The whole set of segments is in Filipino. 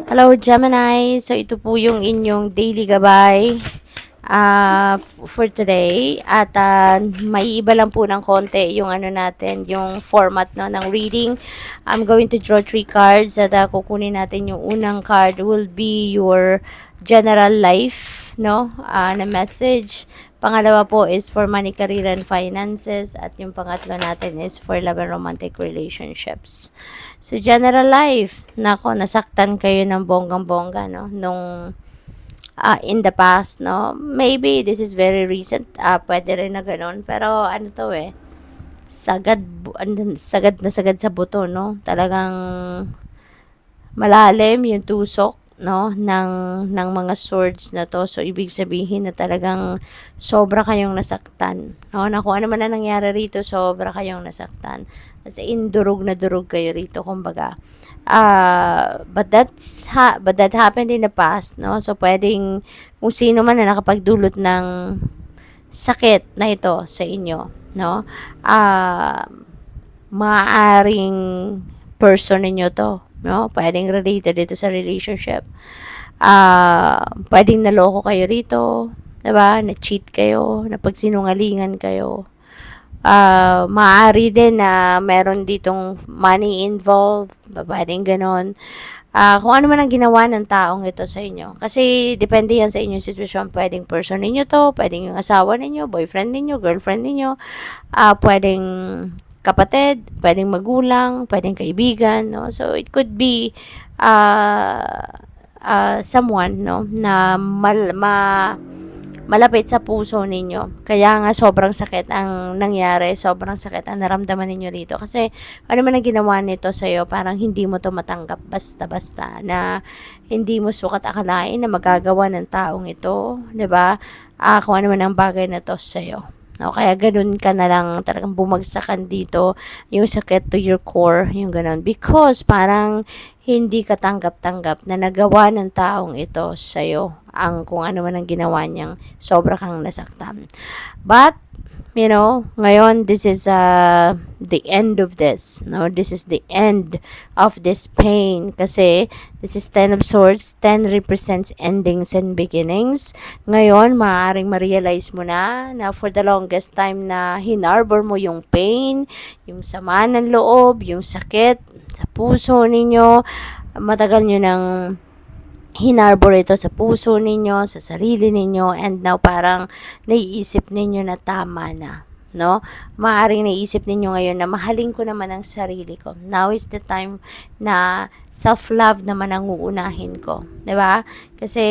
Hello, Gemini. So, ito po yung inyong daily gabay for today. At may iba lang po ng konti yung ano natin, yung format no, ng reading. I'm going to draw 3 cards at kukunin natin yung unang card will be your general life, no, na message. Pangalawa po is for money, career, and finances. At yung pangatlo natin is for love and romantic relationships. So, general life, nako, nasaktan kayo ng bonggang-bongga, no? Nung in the past, no? Maybe this is very recent, pwede rin na ganun. Pero ano to sagad na sagad sa buto, no? Talagang malalim yung tusok, no, ng mga swords na to. So ibig sabihin na talagang sobra kayong nasaktan, no, na kung ano man na nangyari rito, sobra kayong nasaktan, as in durog na durog kayo rito, kumbaga. But that happened in the past, no, so pwedeng kung sino man na nakapagdulot ng sakit na ito sa inyo, no, maaaring person ninyo to, no? Pwedeng related dito sa relationship. Pwedeng naloko kayo rito, 'di ba? Na-cheat kayo, napagsinungalingan kayo. Maaari din na meron ditong money involved, pwedeng ganon. Kung ano man ang ginawa ng taong ito sa inyo. Kasi depende yan sa inyong sitwasyon. Pwedeng person ninyo to, pwedeng yung asawa ninyo, boyfriend ninyo, girlfriend ninyo, pwedeng kapatid, pwedeng magulang, pwedeng kaibigan, no? So it could be someone, no, na malapit sa puso ninyo. Kaya nga sobrang sakit ang nangyari, sobrang sakit ang naramdaman ninyo dito. Kasi ano man ang ginawa nito sa'yo, parang hindi mo to matanggap basta-basta, na hindi mo sukat akalain na magagawa ng taong ito, 'di ba? Kung ano man ang bagay na to sa'yo. No, kaya ganun ka na lang, talagang bumagsakan dito, yung sakit to your core, yung ganun. Because parang hindi ka tanggap-tanggap na nagawa ng taong ito sa'yo ang kung ano man ang ginawa niyang sobra kang nasaktan. But ngayon, this is the end of this. No, this is the end of this pain. Kasi, this is 10 of Swords. 10 represents endings and beginnings. Ngayon, maaaring ma-realize mo na for the longest time na hinarbor mo yung pain, yung sama ng loob, yung sakit sa puso ninyo. Matagal nyo nang hinarbor ito sa puso ninyo, sa sarili ninyo, and now parang naiisip ninyo na tama na, no? Maaring naiisip ninyo ngayon na mahalin ko naman ang sarili ko. Now is the time na self-love naman ang uunahin ko, 'di ba? Kasi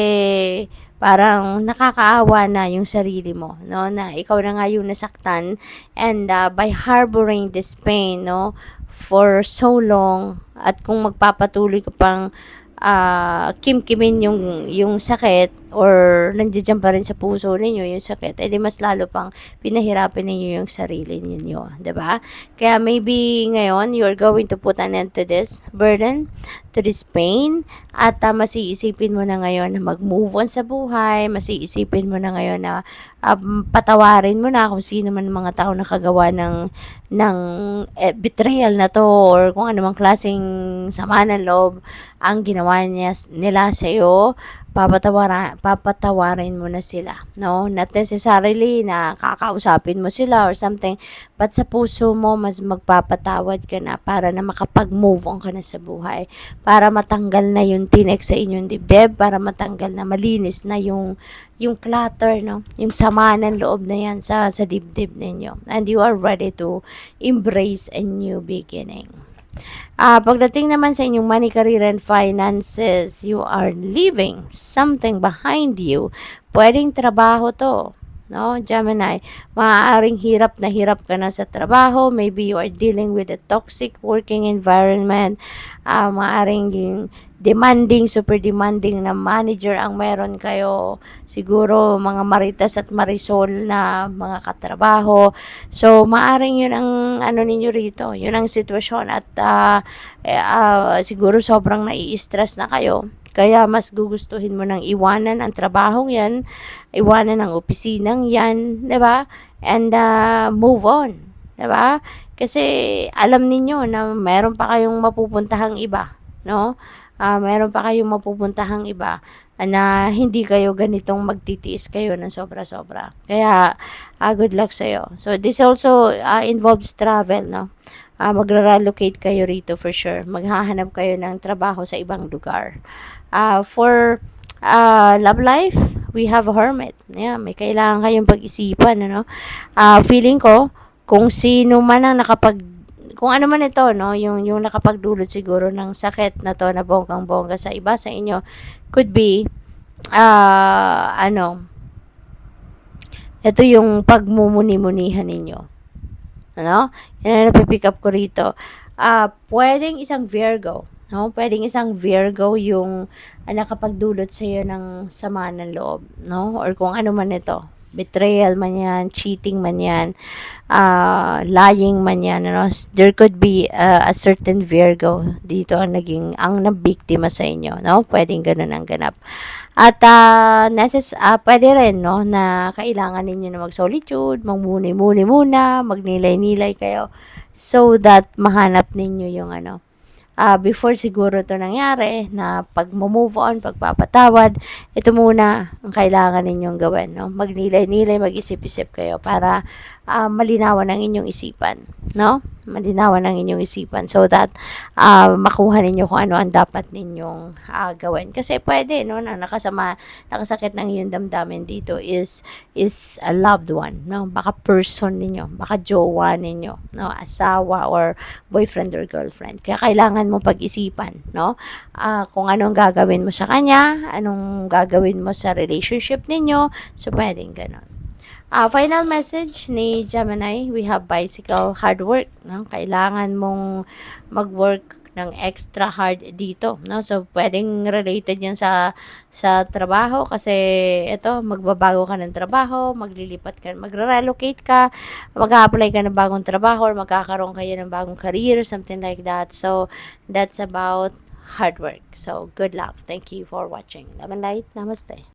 parang nakakaawa na yung sarili mo, no? Na ikaw na nga yung nasaktan, and by harboring this pain, no, for so long, at kung magpapatuloy ka pang kimkimin yung sakit, or nandiyan pa rin sa puso ninyo yung sakit, edi mas lalo pang pinahirapan ninyo yung sarili ninyo, 'di ba? Kaya maybe ngayon you're going to put an end to this burden, to this pain, at masiisipin mo na ngayon na mag-move on sa buhay, masiisipin mo na ngayon na patawarin mo na kung sino man mga tao nakagawa ng betrayal na to, or kung anumang klaseng sama ng loob ang ginawa nila sa iyo. Papatawarin mo na sila, no? Not necessarily na kakausapin mo sila or something, but sa puso mo mas magpapatawad ka na para na makapag-move on ka na sa buhay, para matanggal na yung tinik sa inyong dibdib, para matanggal na, malinis na yung clutter, no? Yung sama ng loob na yan sa dibdib ninyo, and you are ready to embrace a new beginning. Pagdating naman sa inyong money, career, and finances, you are leaving something behind you. Pwedeng trabaho to, no, Gemini. Maaaring hirap na hirap ka na sa trabaho. Maybe you are dealing with a toxic working environment. Maaaring yung demanding, super demanding na manager ang meron kayo. Siguro mga maritas at marisol na mga katrabaho. So, maaring yun ang ano ninyo rito. Yun ang sitwasyon, at siguro sobrang nai-stress na kayo. Kaya mas gugustuhin mo nang iwanan ang trabahong yan, iwanan ang opisinang yan, 'di ba? And move on, 'di ba? Kasi alam ninyo na meron pa kayong mapupuntahang iba, no? meron pa kayong mapupuntahang iba na hindi kayo ganitong magtitiis kayo ng sobra-sobra. Kaya, good luck sa'yo. So, this also involves travel, no? Magra-relocate kayo rito for sure. Maghahanap kayo ng trabaho sa ibang lugar. For love life, we have a hermit. Yeah, may kailangan kayong pag-isipan, ano? Feeling ko, kung sino man ang kung ano man ito, no, yung nakapagdulot siguro ng sakit na to na bonggang-bongga sa iba sa inyo, could be, ano, ito yung pagmumuni-munihan ninyo. Ano? Yan ang napipick up ko rito. Pwedeng isang Virgo. No? Pwedeng isang Virgo yung nakapagdulot sa iyo ng sama ng loob. No? Or kung ano man ito. Betrayal man yan, cheating man yan, lying man yan. Ano? There could be a certain Virgo dito ang nabiktima sa inyo. No? Pwedeng ganun ang ganap. At pwede rin, no, na kailangan ninyo na mag-solitude, magmuni-muni muna, magnilay-nilay kayo so that mahanap ninyo yung ano, before siguro to nangyari na pag-move on, pagpapatawad, ito muna ang kailangan ninyong gawin, no? Magnilay-nilay, mag-isip-isip kayo para malinawan ang inyong isipan, no? Malinawan ang inyong isipan so that makuha ninyo kung ano ang dapat ninyong gawin. Kasi pwede, no, na nakasakit ng iyong damdamin dito is a loved one, no? Baka person ninyo, baka jowa ninyo, no? Asawa or boyfriend or girlfriend. Kaya kailangan mo pag-isipan, no? Kung anong gagawin mo sa kanya, anong gagawin mo sa relationship ninyo, so pwedeng ganon. Final message ni Gemini, we have bicycle hard work, no? Kailangan mong mag-work ng extra hard dito, no? So pwedeng related 'yan sa trabaho kasi ito magbabago ka ng trabaho, magre-relocate ka, mag-a-apply ka ng bagong trabaho or magkakaroon kayo ng bagong career, something like that. So that's about hard work. So good luck. Thank you for watching. Love and light. Namaste.